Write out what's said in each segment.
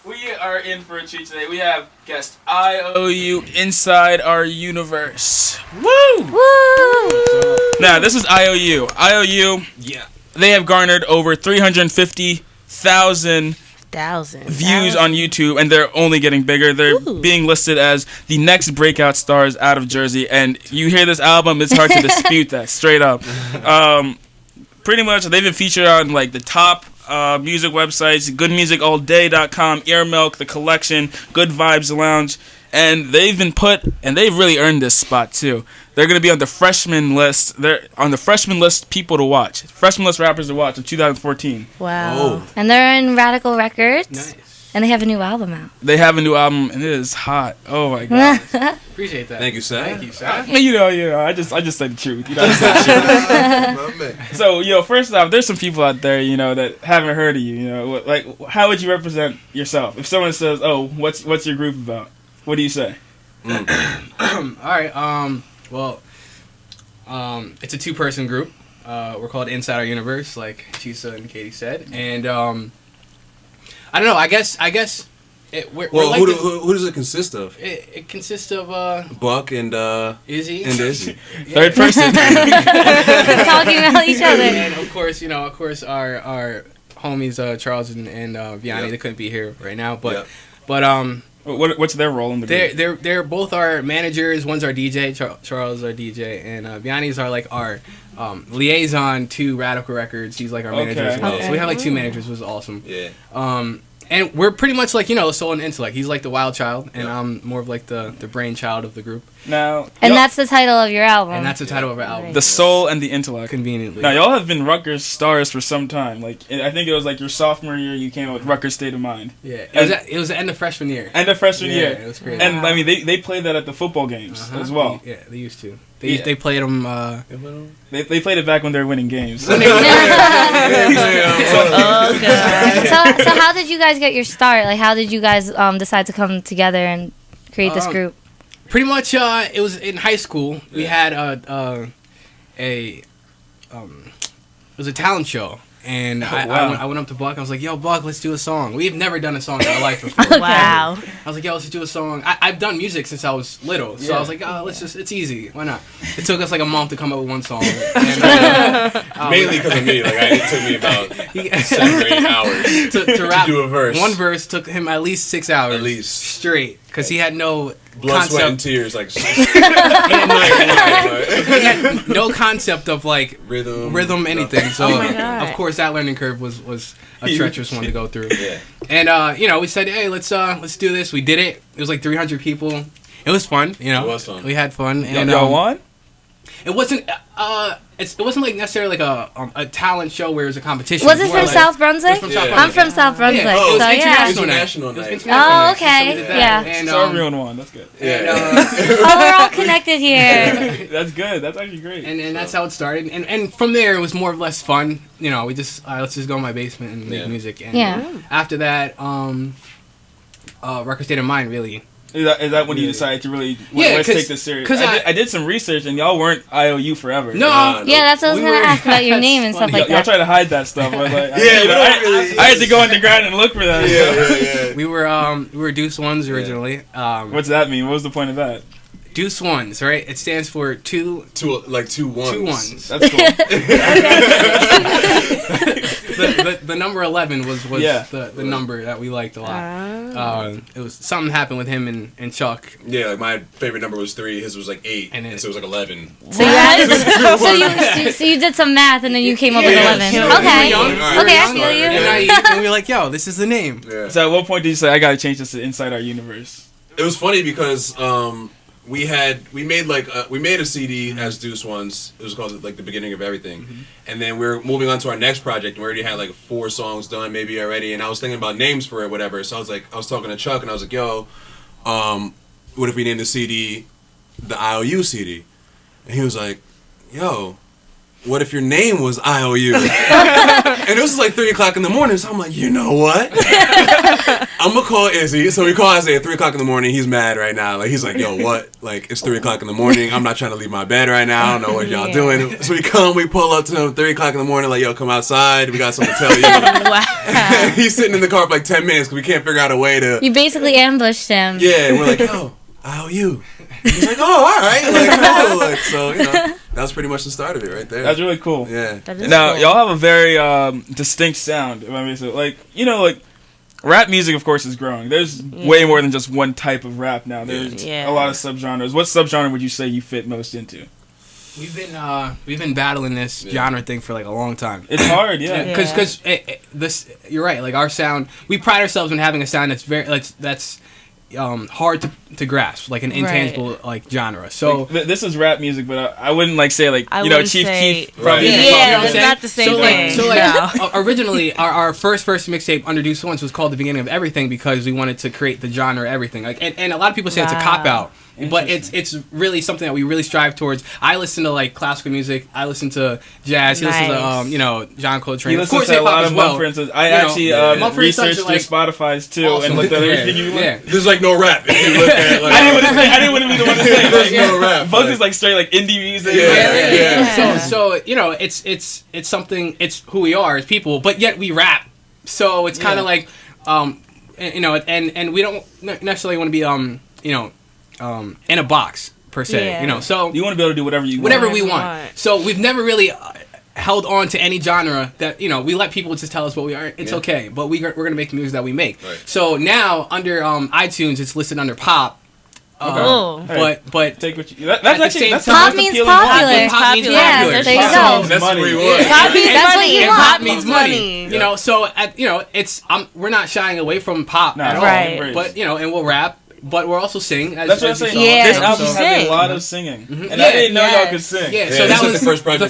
We are in for a treat today. We have guest IOU inside our universe. Woo! Woo! Now, this is IOU. IOU, they have garnered over 350,000 views on YouTube, and they're only getting bigger. They're being listed as the next breakout stars out of Jersey, and you hear this album, it's hard to dispute that, straight up. Pretty much, they've been featured on like the top music websites, goodmusicallday.com, Earmilk, The Collection, Good Vibes Lounge, and they've really earned this spot too. They're going to be on the freshman list. They're on the freshman list people to watch. Freshman list rappers to watch of 2014. Wow. Oh. And they're in Radical Records. Nice. And they have a new album out. They have a new album, and it is hot. Oh my god. Appreciate that. Thank you, sir. Thank you, sir. You know, I just said the truth. You know, I just said the truth. So, first off, there's some people out there, that haven't heard of you. Like, how would you represent yourself? If someone says, "Oh, what's your group about?" What do you say? All right. Well, it's a 2-person group. We're called Inside Our Universe, like Chisa and Katie said, and I don't know. I guess. We're like who does it consist of? It consists of Buck and Izzy. Third person. Talking about each other. And of course, our homies Charles and Vianney. They couldn't be here right now, but what's their role in the group? They're both our managers. One's our DJ. Charles is our DJ, and Vianney's are like our liaison to Radical Records. He's like our manager as well. So we have like 2 managers, which is awesome. Yeah. And we're pretty much like, soul and intellect. He's like the wild child, and I'm more of like the brainchild of the group. Now, and that's the title of your album. And that's the title of our album. The Soul and the Intellect. Conveniently. Now, y'all have been Rutgers stars for some time. Like, I think it was like your sophomore year you came out with Rutgers State of Mind. Yeah. It was the end of freshman year. End of freshman year. Yeah, it was crazy. And, I mean, they played that at the football games as well. They used to. They played them. They played it back when they were winning games. So how did you guys get your start? Like, how did you guys decide to come together and create this group? Pretty much, it was in high school. We had it was a talent show. And I went up to Buck. I was like, "Yo, Buck, let's do a song." We've never done a song in our life before. Wow. I was like, "Yo, let's do a song." I've done music since I was little, so I was like, "Oh, it's easy. Why not?" It took us like a month to come up with one song. And, mainly because of me. Like, it took me about 7 or 8 hours to rap. To do a verse. One verse took him at least 6 hours. At least. Straight. Because he had no blood, concept. sweat, and tears. Like, he had no concept of like rhythm, anything. So of course that learning curve was a treacherous one to go through. Yeah. And we said, hey, let's do this. We did it. It was like 300 people. It was fun. It was fun. We had fun. And y'all won? It wasn't. It wasn't like necessarily like a talent show where it was a competition. Was it from South Brunswick? I'm from South Brunswick. Yeah. So International night. Oh, okay. And, so everyone won. That's good. We're all connected here. That's good. That's actually great. And that's how it started. And from there, it was more or less fun. We just let's just go in my basement and make music. And after that, Rutgers State of Mind really. Is that when you decided to really let's take this serious? Because I did some research and y'all weren't IOU forever. No. Yeah, that's what I was going to ask about your name and stuff like that. Y'all try to hide that stuff. I was like, I had to go underground and look for that. Yeah. We were Deuce Ones originally. What's that mean? What was the point of that? Deuce Ones, right? It stands for two ones. 2 ones. That's cool. the number 11 was the number that we liked a lot. It was something happened with him and Chuck. Yeah, like my favorite number was 3. His was like 8, and so it was like 11. So you added, so you did some math and then you came up with 11. Okay, I feel you. And we were like, yo, this is the name. Yeah. So at what point did you say I gotta change this to Inside Our Universe? It was funny because we made a CD as Deuce Ones. It was called like the beginning of everything, and then we were moving on to our next project. And we already had like 4 songs done, maybe already. And I was thinking about names for it, whatever. So I was talking to Chuck, and I was like, "Yo, what if we named the CD the IOU CD?" And he was like, "Yo, what if your name was IOU?" And it was like 3:00 in the morning. So I'm like, you know what? I'm gonna call Izzy. So we call Isaiah at 3 o'clock in the morning. He's mad right now. Like he's like, yo, what? Like it's 3 o'clock in the morning. I'm not trying to leave my bed right now. I don't know what y'all doing. So we pull up to him 3 o'clock in the morning. Like, yo, come outside. We got something to tell you. Wow. He's sitting in the car for like 10 minutes because we can't figure out a way to. You basically ambushed him. Yeah, and we're like, yo, how are you? He's like, oh, all right. Like, cool. Like, so that was pretty much the start of it right there. That's really cool. Yeah. Now cool. y'all have a very distinct sound. If I may say, like rap music, of course, is growing. There's way more than just one type of rap now. There's a lot of subgenres. What subgenre would you say you fit most into? We've been battling this genre thing for like a long time. It's hard, yeah. Because this, you're right. Like our sound, we pride ourselves in having a sound that's that's hard to grasp, like an intangible like genre. So like, this is rap music, but I wouldn't like say like Chief Keef from right. Yeah, it's not the same thing. So like originally our first mixtape, Under Deuce Once, was called The Beginning of Everything because we wanted to create the genre everything. Like and a lot of people say it's a cop out. But it's really something that we really strive towards. I listen to like classical music. I listen to jazz. He listens to John Coltrane. He listens to a lot of Mumford. I actually researched your Spotify's too and looked at everything you listen. There's like no rap. If you look at, like, I didn't want to be the one to say there's no rap. Funk is like straight like indie music. Yeah. So it's something. It's who we are as people, but yet we rap. So it's kind of like and we don't necessarily want to be in a box per se, so you want to be able to do whatever we want. So we've never really held on to any genre that we let people just tell us what we are. It's okay, but we're gonna make the music that we make. Right. So now under iTunes, it's listed under pop. But take what you. That's actually pop means popular. Pop means yeah, popular. there you go. That's what we want. Pop means That's what money. you And want. pop means money. So it's we're not shying away from pop at all. Right. But and we'll rap. But we're also sing. That's what I'm saying. Yeah, this album has a sing. lot of singing, and I didn't know y'all could sing. Yeah, Yeah, so that this was is the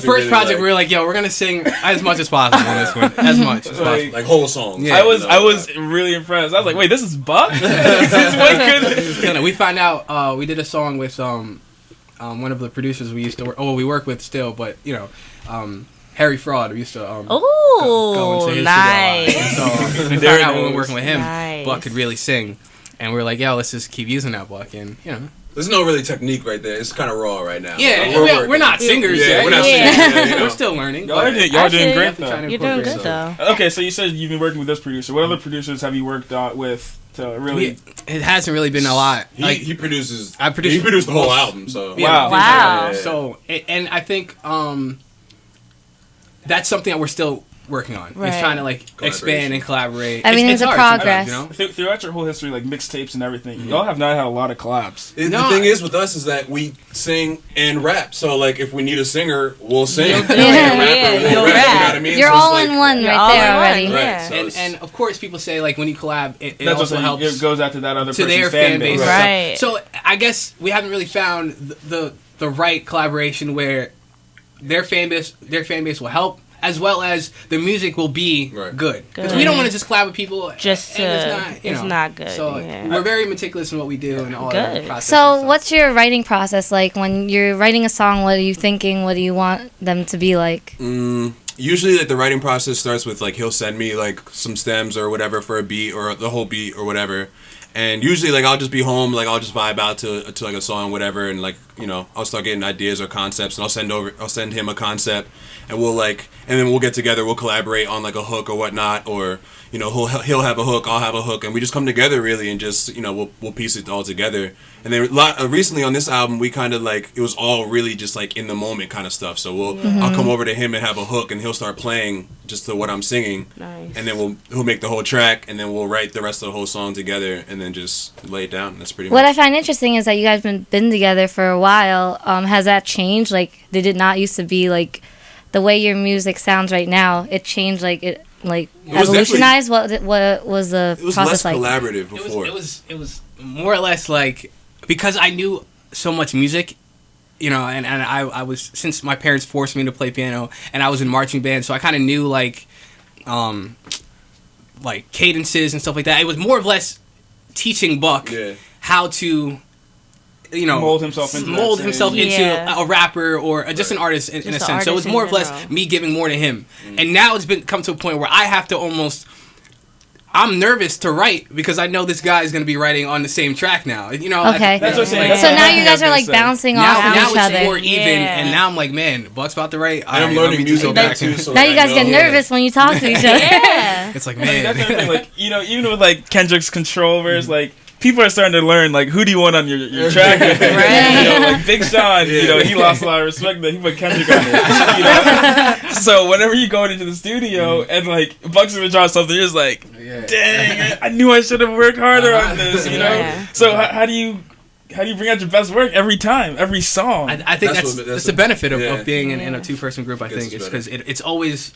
first project. We were like, yo, we're gonna sing as much as possible on this one, as much as possible. Like whole songs. Yeah. I was really impressed. I was like, wait, this is Buck. This is way good. We found out we did a song with one of the producers we used to work. Oh, we work with still, but Harry Fraud. We used to go into his nice. studio a lot. And so we found out when we were working with him, Nice. Buck could really sing. And we were like, yo, let's just keep using that Buck. And, There's no really technique right there. It's kind of raw right now. Yeah, Like, we're not singers yet. We're not Yeah. singers. We're still learning. Y'all doing great though. You're doing good though. Okay, so you said you've been working with this producer. What other producers have you worked with to really? It hasn't really been a lot. He produces. I produced. He produced the whole album. So Wow. Wow. So, and I think that's something that we're still working on. Right. It's trying to like expand and collaborate. Everything's a hard progress. sometimes, Throughout your whole history, like mixtapes and everything, y'all have not had a lot of collabs. The thing is with us is that we sing and rap. So like if we need a singer, we'll sing. You'll If we need a rapper, we'll you'll rap. You know rap. what I mean? You're So it's all like- in one You're right all there in one, already. yeah. Right, so it's- And of course, people say like when you collab, it That's also what helps it goes out to that other to person's their fan base. Right. So I guess we haven't really found the right collaboration where their fan base will help, as well as the music will be good. Because we don't want to just collab with people. Just and it's not good. So yeah. we're very meticulous in what we do and all Good. that process. So, what's your writing process like? When you're writing a song, what are you thinking? What do you want them to be like? Usually, like the writing process starts with like he'll send me like some stems or whatever for a beat or the whole beat or whatever, and usually like I'll just be home, like I'll just vibe out to like a song, whatever, and like I'll start getting ideas or concepts, and I'll send him a concept, and and then we'll get together, we'll collaborate on like a hook or whatnot, or he'll have a hook, I'll have a hook, and we just come together really and just we'll piece it all together. And then recently on this album, we kind of like it was all really just like in the moment kind of stuff. So I'll come over to him and have a hook, and he'll start playing just to what I'm singing, Nice. and then he'll make the whole track, and then we'll write the rest of the whole song together, and then just lay it down. And that's pretty What I much. find interesting is that you guys been together for a while. Has that changed? Like, did it not used to be like the way your music sounds right now? It changed, like it was evolutionized. What was the It was process less like? collaborative before. It was more or less like, because I knew so much music, and I was, since my parents forced me to play piano, and I was in marching band, so I kind of knew like cadences and stuff like that. It was more or less teaching Buck how to mold himself into Yeah. a rapper or just an artist in a Just an sense. So it was artist more in or less general. me giving more to him. And now it's come to a point where I have to almost, I'm nervous to write because I know this guy is going to be writing on the same track now. You know. Okay. That's what I'm saying. So now you guys are like bouncing off of Now each it's other. more even, and now I'm like, man, Buck's about to write. I'm learning music back too. So Now you guys get nervous when you talk to each other. Yeah. It's like, I mean, man. that's the thing. Like, you know, even with like Kendrick's Control verse, like people are starting to learn like who do you want on your track? Right. You know, like Big Sean, you know, he lost a lot of respect that he put Kendrick on it. You know? So whenever you go into the studio and like Buck's gonna drop something, you're just like, dang, I knew I should have worked harder on this. You know. Yeah. So how do you bring out your best work every time, every song? I think that's the benefit of being in a 2-person group. I think it's is because it's always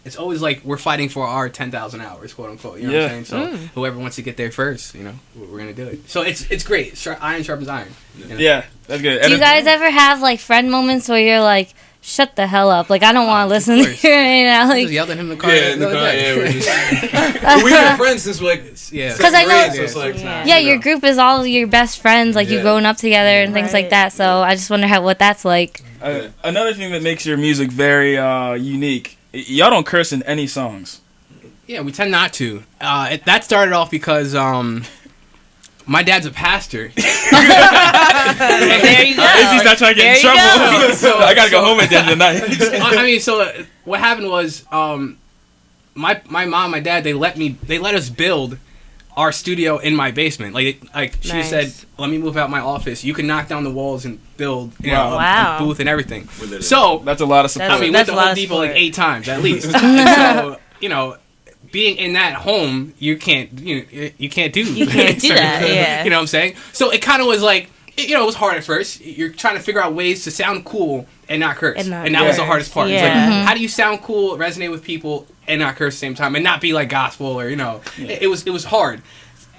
it's always like we're fighting for our 10,000 hours, quote unquote. You know what I'm saying? So whoever wants to get there first, you know, we're gonna do it. So it's great. Iron sharpens iron. You know? Yeah, that's good. Do you guys ever have like friend moments where you're like, shut the hell up, like I don't want to listen to you right now, I like just yelled at him in the car. Yeah, in the car. Yeah, we're just, we've been friends since like because I know so it's like yeah, your group is all your best friends, like you've grown up together and things like that. So I just wonder what that's like. Another thing that makes your music very unique. Y'all don't curse in any songs. Yeah, we tend not to. That started off because my dad's a pastor. There you go. Izzy's not trying to get in There you trouble. go. So I gotta go home at the end of the night. I mean, so what happened was my mom, my dad, they let us build our studio in my basement. Like she Nice. said, let me move out my office. You can knock down the walls and build you know, Wow. a booth and everything. So That's a lot of support. I mean, we went That's to a lot Home of Depot like support. 8 times at least. So you know, being in that home, you can't do that, yeah. You know what I'm saying? So it kind of was like, you know, it was hard at first. You're trying to figure out ways to sound cool and not curse, And not that was the curse. hardest part. It's Yeah. like, how do you sound cool, resonate with people, and not curse at the same time, and not be like gospel or you know, it was hard.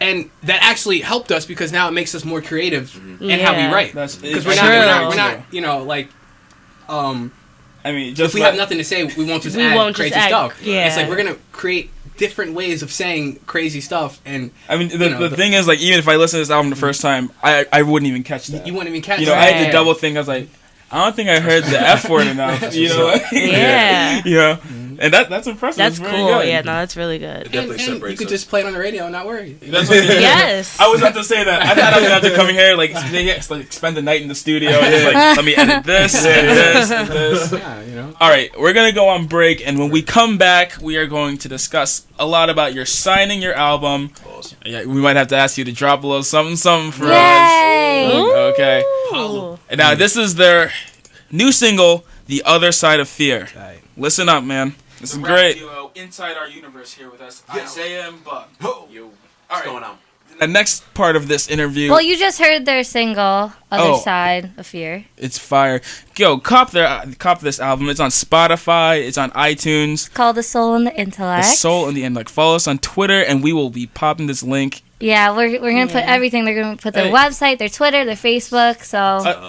And that actually helped us because now it makes us more creative in how we Yeah. write. That's Because it's we're true. not, you know, like, I mean, just if we have nothing to say, we won't just We add won't just crazy add- stuff. yeah. It's like we're gonna create different ways of saying crazy stuff, and I mean, you know, the thing is, like, even if I listen to this album the first time, I wouldn't even catch that. you wouldn't even catch. You know, it. I had to Right. double think. I was like, I don't think I heard the F word enough. You know, Yeah. you know, and that's impressive. That's It's very cool. good. Yeah, no, that's really good. definitely and separates you could us. just play it on the radio and not worry. That's what Yes. I was about to say that. I thought I was gonna have to come here, like spend the night in the studio, and just, like, let me edit this, and this, and this. Yeah, you know. All right, we're gonna go on break, and when we come back, we are going to discuss a lot about your signing your album. Awesome. Yeah, we might have to ask you to drop a little something for us. Yay! Okay. Ooh. And now this is their new single, "The Other Side of Fear." Right. Listen up, man. This is great. Duo inside our universe here with us, Isaiah and Buck. Yo, All what's right. going on? The next part of this interview, Well, you just heard their single, Other Oh. Side of Fear. it's fire. Yo, cop this album. It's on Spotify. It's on iTunes. Called The Soul and the The Intellect. Soul in the End. Like, follow us on Twitter, and we will be popping this link. Yeah, we're going to put everything. They're going to put their Hey. website, their Twitter, their Facebook. So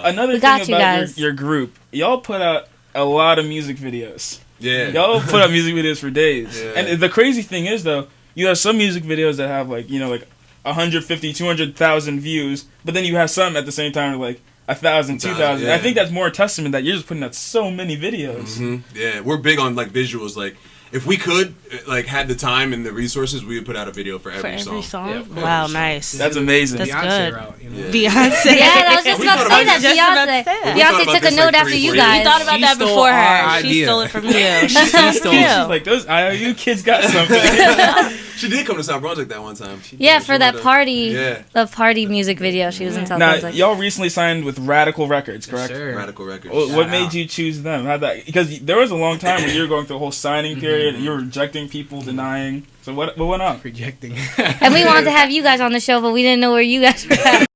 Another we thing got you about guys. your group, y'all put out a lot of music videos. Yeah. Y'all put out music videos for days. Yeah. And the crazy thing is, though, you have some music videos that have, like, you know, like 150, 200,000 views, but then you have some at the same time, like 1,000, 2,000. Yeah. I think that's more a testament that you're just putting out so many videos. Yeah, we're big on like visuals. Like, if we could, like, had the time and the resources, we would put out a video for For every every song. song? Yeah, Wow, for nice. That's amazing. That's Beyonce good. route, you know? Yeah. Beyonce. yeah, I was just We about to thought say about that. this. Just about to Beyonce. say that. We thought Beyonce about took a this, note like, after 3-4 you years. guys. You thought about She that stole before our her. She idea. stole it from you. She She stole it stole from it. She's you. like, those IOU kids got something. She did come to South Brunswick that one time. Yeah, She for that wanted to- party, Yeah. the party music video. She was in South Now, Brunswick. y'all recently signed with Radical Records, Yes, correct? sir. Radical Records. What made you choose them? How'd that? Because there was a long time when you were going through a whole signing period, and you were rejecting people, denying. So what went on? Projecting. And we wanted to have you guys on the show, but we didn't know where you guys were at.